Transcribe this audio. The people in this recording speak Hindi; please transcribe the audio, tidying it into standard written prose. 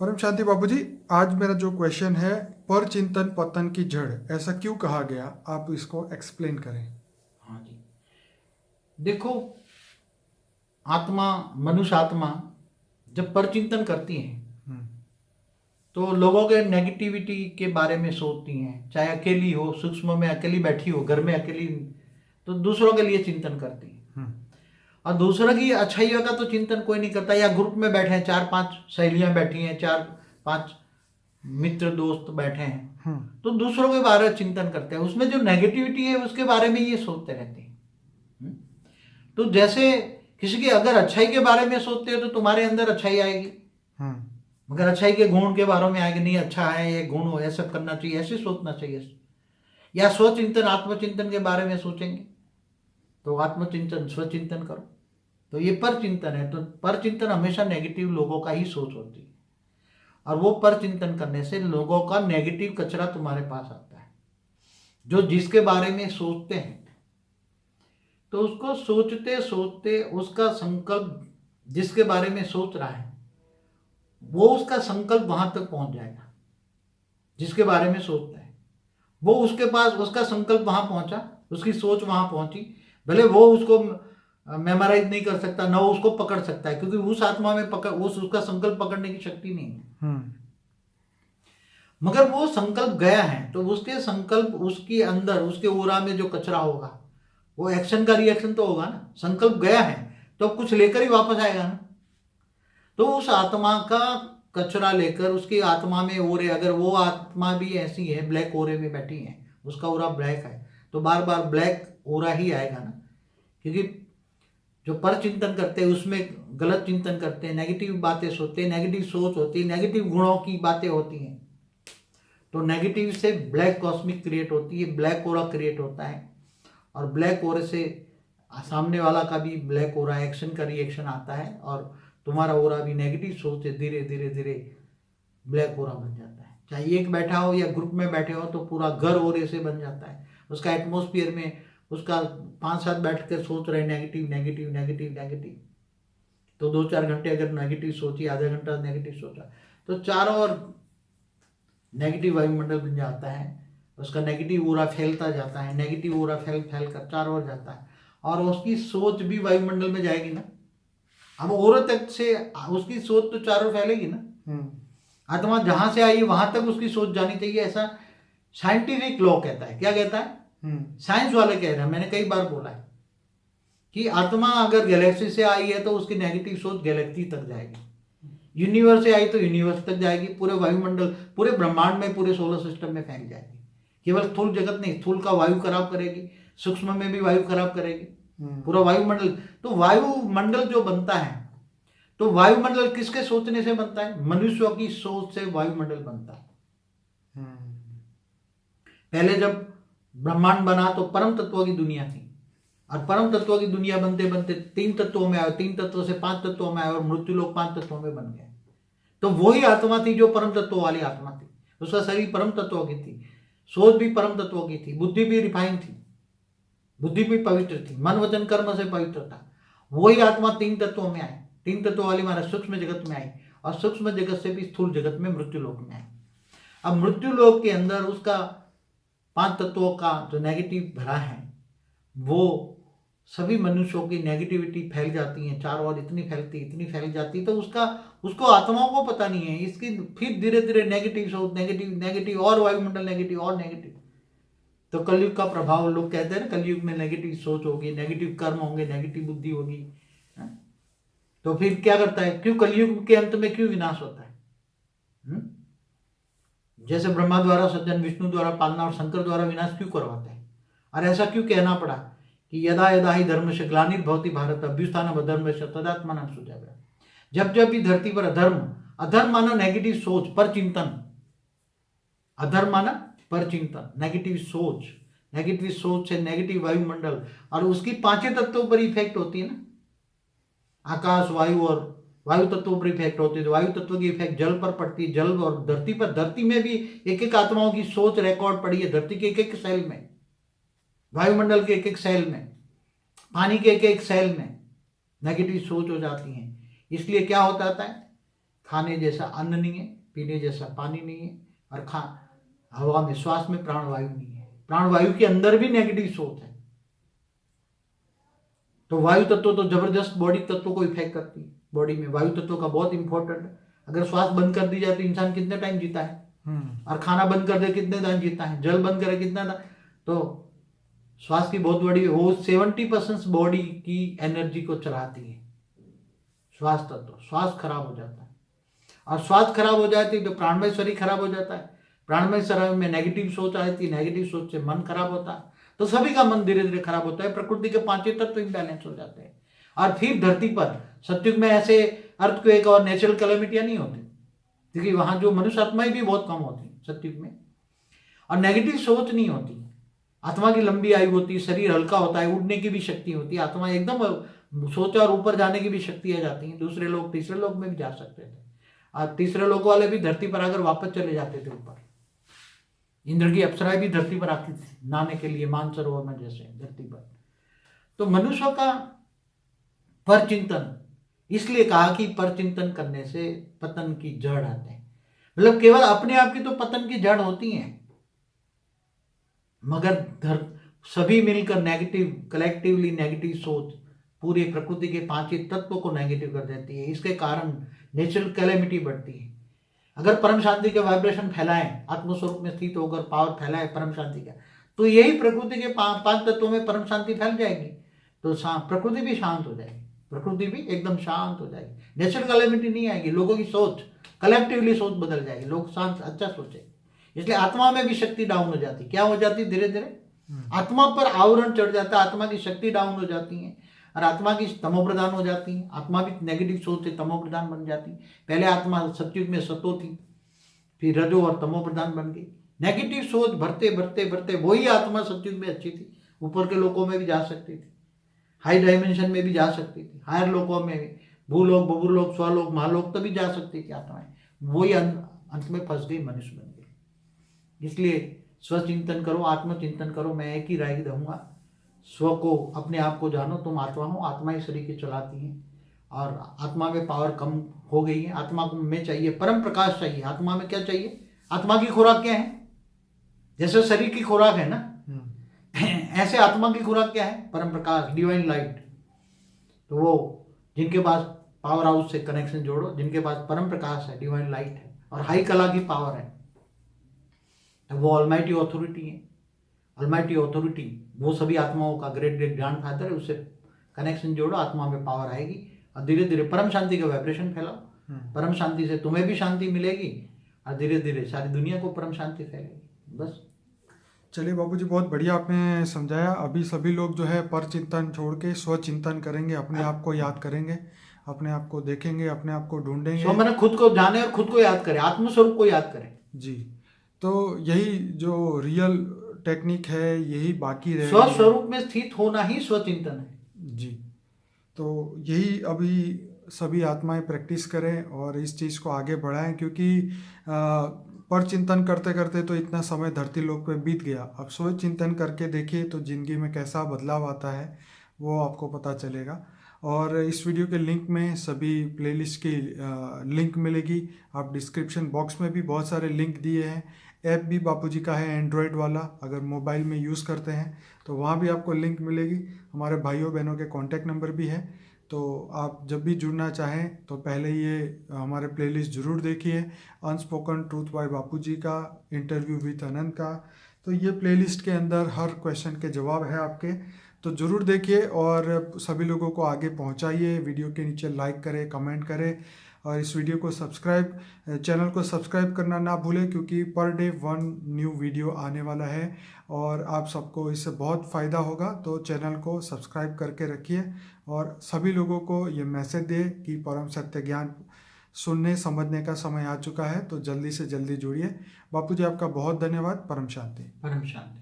परम शांति बाबूजी, आज मेरा जो क्वेश्चन है, पर चिंतन पतन की जड़, ऐसा क्यों कहा गया? आप इसको एक्सप्लेन करें। हाँ जी, देखो, आत्मा, मनुष्य आत्मा जब परचिंतन करती है तो लोगों के नेगेटिविटी के बारे में सोचती हैं। चाहे अकेली हो, सूक्ष्म में अकेली बैठी हो, घर में अकेली, तो दूसरों के लिए चिंतन करती है। और दूसरों की अच्छाइयों का तो चिंतन कोई नहीं करता। या ग्रुप में बैठे हैं, 4-5 सहेलियां बैठी हैं, 4-5 मित्र दोस्त बैठे हैं, तो दूसरों के बारे में चिंतन करते हैं। उसमें जो नेगेटिविटी है उसके बारे में ये सोचते रहते हैं। तो जैसे किसी की अगर अच्छाई के बारे में सोचते हो तो तुम्हारे अंदर अच्छाई आएगी, मगर अच्छाई के गुण के बारे में आएगी, नहीं अच्छा है ये गुण हो, ऐसा करना चाहिए, ऐसे सोचना चाहिए। या स्वचिंतन, आत्मचिंतन के बारे में सोचेंगे तो आत्मचिंतन, स्वचिंतन करो, तो ये पर चिंतन है। तो पर चिंतन हमेशा नेगेटिव लोगों का ही सोच होती है, और वो पर चिंतन करने से लोगों का नेगेटिव कचरा तुम्हारे पास आता है। जो जिसके बारे में सोचते हैं तो उसको सोचते सोचते उसका संकल्प, जिसके बारे में सोच रहा है वो उसका संकल्प वहां तक पहुंच जाएगा। जिसके बारे में सोचता है वो उसके पास, उसका संकल्प वहां पहुंचा, उसकी सोच वहां पहुंची। भले वो उसको मेमोराइज नहीं कर सकता, ना वो उसको पकड़ सकता है, क्योंकि उस आत्मा में उसका संकल्प पकड़ने की शक्ति नहीं है। मगर वो संकल्प गया है तो उसके संकल्प, उसके अंदर, उसके ओरा में जो कचरा होगा वो एक्शन का रिएक्शन तो होगा ना। संकल्प गया है तो कुछ लेकर ही वापस आएगा ना। तो उस आत्मा का कचरा लेकर, उसकी आत्मा में ओरे, अगर वो आत्मा भी ऐसी है, ब्लैक ओरे में बैठी है, उसका ओरा ब्लैक है, तो बार बार ब्लैक ओरा ही आएगा ना। क्योंकि जो पर चिंतन करते हैं उसमें गलत चिंतन करते हैं, नेगेटिव बातें सोचते हैं, नेगेटिव सोच होती है, नेगेटिव गुणों की बातें होती हैं, तो नेगेटिव से ब्लैक कॉस्मिक क्रिएट होती है, ब्लैक ओरा क्रिएट होता है। और ब्लैक ओरे से सामने वाला का भी ब्लैक ओरा, एक्शन का रिएक्शन आता है, और तुम्हारा ओरा भी नेगेटिव सोच से धीरे धीरे धीरे ब्लैक ओरा बन जाता है। चाहे एक बैठा हो या ग्रुप में बैठे हो तो पूरा घर ओरे से बन जाता है। उसका एटमोस्फियर में, उसका 5-7 बैठ कर सोच रहे नेगेटिव नेगेटिव नेगेटिव नेगेटिव, तो 2-4 घंटे अगर नेगेटिव सोची, आधा घंटा नेगेटिव सोचा, तो चारों ओर नेगेटिव वायुमंडल बन जाता है। उसका नेगेटिव ओरा फैलता जाता है, नेगेटिव ओरा फैल कर चारों ओर जाता है, और उसकी सोच भी वायुमंडल में जाएगी ना। अब औरत तक से उसकी सोच तो चारों फैलेगी ना। आत्मा जहां से आई वहां तक उसकी सोच जानी चाहिए, ऐसा साइंटिफिक लॉ कहता है। क्या कहता है? साइंस वाले कह रहे हैं, मैंने कई बार बोला है कि आत्मा अगर गैलेक्सी से आई है तो उसकी नेगेटिव सोच गैलेक्सी तक जाएगी, यूनिवर्स से आई तो यूनिवर्स तक जाएगी, पूरे वायुमंडल, पूरे ब्रह्मांड में, पूरे सोलर सिस्टम में फैल जाएगी। केवल स्थूल जगत नहीं, स्थूल का वायु खराब करेगी, सूक्ष्म में भी वायु खराब करेगी, पूरा वायुमंडल। तो वायुमंडल जो बनता है, तो वायुमंडल किसके सोचने से बनता है? मनुष्यों की सोच से वायुमंडल बनता है। पहले जब ब्रह्मांड बना तो परम तत्वों की दुनिया थी, और परम तत्वों की दुनिया बनते बनते 3 तत्वों में आए, 3 तत्वों से 5 तत्वों में आए, और मृत्यु लोग 5 तत्वों में बन गए। तो वही आत्मा थी जो परम तत्वों वाली आत्मा थी। उसका शरीर परम तत्वों की थी, सोच भी परम तत्वों की थी, बुद्धि भी रिफाइन थी, बुद्धि भी पवित्र थी, मन वचन कर्म से पवित्र था। वही आत्मा 3 तत्वों में आई, 3 तत्वों वाली माना सूक्ष्म जगत में आई, और सूक्ष्म जगत से भी स्थूल जगत में, मृत्यु लोक में आई। अब मृत्यु लोक के अंदर उसका 5 तत्वों का जो नेगेटिव भरा है, वो सभी मनुष्यों की नेगेटिविटी फैल जाती है चारों ओर, इतनी फैल जाती, तो उसको आत्माओं को पता नहीं है इसकी। फिर धीरे धीरे नेगेटिव सोच, नेगेटिव नेगेटिव, और वायुमंडल नेगेटिव और नेगेटिव। तो कलयुग का प्रभाव, लोग कहते हैं ना, कलयुग में नेगेटिव सोच होगी, नेगेटिव कर्म होंगे, नेगेटिव बुद्धि होगी। तो फिर क्या करता है? क्यों कलयुग के अंत में क्यों विनाश होता है? जैसे ब्रह्मा द्वारा सज्जन, विष्णु द्वारा पालना, और शंकर द्वारा विनाश क्यों करवाते हैं? और ऐसा क्यों कहना पड़ा कि यदा यदा ही धर्म से ग्लानिर्भवति भारत अभ्युत्थान अधर्म से तदात्मानं सृजाम्यहम्। जब जब भी धरती पर अधर्म, अधर्म माना नेगेटिव सोच, पर चिंतन, अधर्म माना पर चिंतन, नेगेटिव सोच से नेगेटिव वायुमंडल, और उसकी 5 तत्वों पर इफेक्ट होती है ना, आकाश, वायु, और वायु तत्वों पर इफेक्ट होती है। तो वायु तत्व की इफेक्ट जल पर पड़ती है, जल और धरती पर। धरती में भी एक एक आत्माओं की सोच रिकॉर्ड पड़ी है, धरती के एक एक सेल में, वायुमंडल के एक एक सेल में, पानी के एक एक सेल में नेगेटिव सोच हो जाती है। इसलिए क्या होता है? खाने जैसा अन्न नहीं है, पीने जैसा पानी नहीं है, और हवा में, श्वास में प्राणवायु नहीं है। प्राणवायु के अंदर भी नेगेटिव सोच है। तो वायु तत्व तो जबरदस्त बॉडी तत्व को इफेक्ट करती है। बॉडी में वायु तत्व का बहुत इंपॉर्टेंट है। अगर श्वास बंद कर दी जाए तो इंसान कितने टाइम जीता है, और खाना बंद कर दे कितने टाइम जीता है, जल बंद करे कितना टाइम। तो श्वास की बहुत बड़ी, वो 70% बॉडी की एनर्जी को चलाती है श्वास तत्व। श्वास खराब हो जाता है, और श्वास खराब हो जाती है तो प्राणमय शरीर खराब हो जाता है। प्राणमय शरीर में नेगेटिव सोच आती है, नेगेटिव सोच से मन खराब होता है, तो सभी का मन धीरे धीरे खराब होता है। प्रकृति के 5 तत्व इम्बैलेंस हो जाते हैं। और फिर धरती पर सतयुग में ऐसे अर्थक्वेक और नेचुरल कैलेमिटियां नहीं होती, क्योंकि वहां जो मनुष्य आत्माएं भी बहुत कम होती सतयुग में, और नेगेटिव सोच नहीं होती। आत्मा की लंबी आयु होती है, शरीर हल्का होता है, उड़ने की भी शक्ति होती है। आत्मा एकदम सोचा और ऊपर जाने की भी शक्ति आ जाती है। दूसरे लोग तीसरे लोग में भी जा सकते थे, और तीसरे लोग वाले भी धरती पर आकर वापस चले जाते थे ऊपर। इंद्र की अप्सराएं भी धरती पर आती थी नहाने के लिए, मानसरोवर में जैसे धरती पर। तो मनुष्य का पर चिंतन, इसलिए कहा कि पर चिंतन करने से पतन की जड़ आते हैं। मतलब केवल अपने आप की तो पतन की जड़ होती है, मगर सभी मिलकर नेगेटिव, कलेक्टिवली नेगेटिव सोच पूरी प्रकृति के 5 तत्वों को नेगेटिव कर देती है। इसके कारण नेचुरल कैलेमिटी बढ़ती है। अगर परम शांति के वाइब्रेशन फैलाएं, आत्मस्वरूप में स्थित होकर पावर फैलाए परम शांति का, तो यही प्रकृति के 5 तत्वों में परम शांति फैल जाएगी, तो प्रकृति भी शांत हो जाएगी, प्रकृति भी एकदम शांत हो जाएगी। नेचुरल कैलेमिटी नहीं आएगी, लोगों की सोच, कलेक्टिवली सोच बदल जाएगी, लोग शांत अच्छा सोचेंगे। इसलिए आत्मा में भी शक्ति डाउन हो जाती। क्या हो जाती? धीरे धीरे आत्मा पर आवरण चढ़ जाता है, आत्मा की शक्ति डाउन हो जाती है, और आत्मा की तमो प्रधान हो जाती है। आत्मा भी नेगेटिव सोच से तमो प्रधान बन जाती है। पहले आत्मा सतयुग में सतो थी, फिर रजो और तमो प्रधान बन गई। नेगेटिव सोच भरते भरते भरते वही आत्मा सतयुग में अच्छी थी, ऊपर के लोकों में भी जा सकती थी, हाई डायमेंशन में भी जा सकती थी, हायर लोकों में भी, भूलोक, बबुलोक, स्वलोक, महालोक तभी जा सकती थी आत्माएं। वही अंत में फंस गई, मनुष्य बन गई। इसलिए स्वचिंतन करो, आत्मचिंतन करो। मैं एक ही राय दूंगा, स्व को, अपने आप को जानो, तुम आत्मा हो, आत्मा ही शरीर की चलाती है, और आत्मा में पावर कम हो गई है। आत्मा में चाहिए परम प्रकाश चाहिए। आत्मा में क्या चाहिए? आत्मा की खुराक क्या है? जैसे शरीर की खुराक है ना, ऐसे आत्मा की खुराक क्या है? परम प्रकाश, डिवाइन लाइट। तो वो जिनके पास पावर हाउस से कनेक्शन जोड़ो, जिनके पास परम प्रकाश है, डिवाइन लाइट है, और हाई कला की पावर है, तो वो ऑलमाइटी ऑथोरिटी है। ऑलमाइटी ऑथोरिटी वो सभी आत्माओं का ग्रेट ग्रेट ग्रैंड फादर है। उससे कनेक्शन जोड़ो, आत्मा में पावर आएगी, और धीरे धीरे परम शांति का वाइब्रेशन फैलाओ। परम शांति से तुम्हें भी शांति मिलेगी, और धीरे धीरे सारी दुनिया को परम शांति फैलेगी। बस। चलिए बाबूजी, बहुत बढ़िया आपने समझाया। अभी सभी लोग जो है पर चिंतन छोड़ के स्वचिंतन करेंगे, अपने आप को याद करेंगे, अपने आप को देखेंगे, अपने आप को ढूंढेंगे। सो मैंने खुद को जाने और खुद को याद करें, आत्मस्वरूप को याद करें जी। तो यही जो रियल टेक्निक है, यही बाकी रहे। स्वस्वरूप में स्थित होना ही स्वचिंतन है जी। तो यही अभी सभी आत्माएं प्रैक्टिस करें और इस चीज़ को आगे बढ़ाएं, क्योंकि पर चिंतन करते करते तो इतना समय धरती लोक पे बीत गया। अब सोच चिंतन करके देखिए तो ज़िंदगी में कैसा बदलाव आता है वो आपको पता चलेगा। और इस वीडियो के लिंक में सभी प्लेलिस्ट की लिंक मिलेगी। आप डिस्क्रिप्शन बॉक्स में भी बहुत सारे लिंक दिए हैं। ऐप भी बापूजी का है एंड्रॉयड वाला, अगर मोबाइल में यूज़ करते हैं तो वहाँ भी आपको लिंक मिलेगी। हमारे भाइयों बहनों के कॉन्टैक्ट नंबर भी है, तो आप जब भी जुड़ना चाहें तो पहले ये हमारे प्लेलिस्ट ज़रूर देखिए। अनस्पोकन ट्रूथ बाय बापूजी का, इंटरव्यू विद अनंत का, तो ये प्लेलिस्ट के अंदर हर क्वेश्चन के जवाब है आपके, तो ज़रूर देखिए और सभी लोगों को आगे पहुंचाइए। वीडियो के नीचे लाइक करें, कमेंट करें, और इस वीडियो को चैनल को सब्सक्राइब करना ना भूलें, क्योंकि पर डे 1 न्यू वीडियो आने वाला है और आप सबको इससे बहुत फ़ायदा होगा। तो चैनल को सब्सक्राइब करके रखिए और सभी लोगों को ये मैसेज दें कि परम सत्य ज्ञान सुनने समझने का समय आ चुका है, तो जल्दी से जल्दी जुड़िए। बापूजी आपका बहुत धन्यवाद। परम शांति। परम शांति।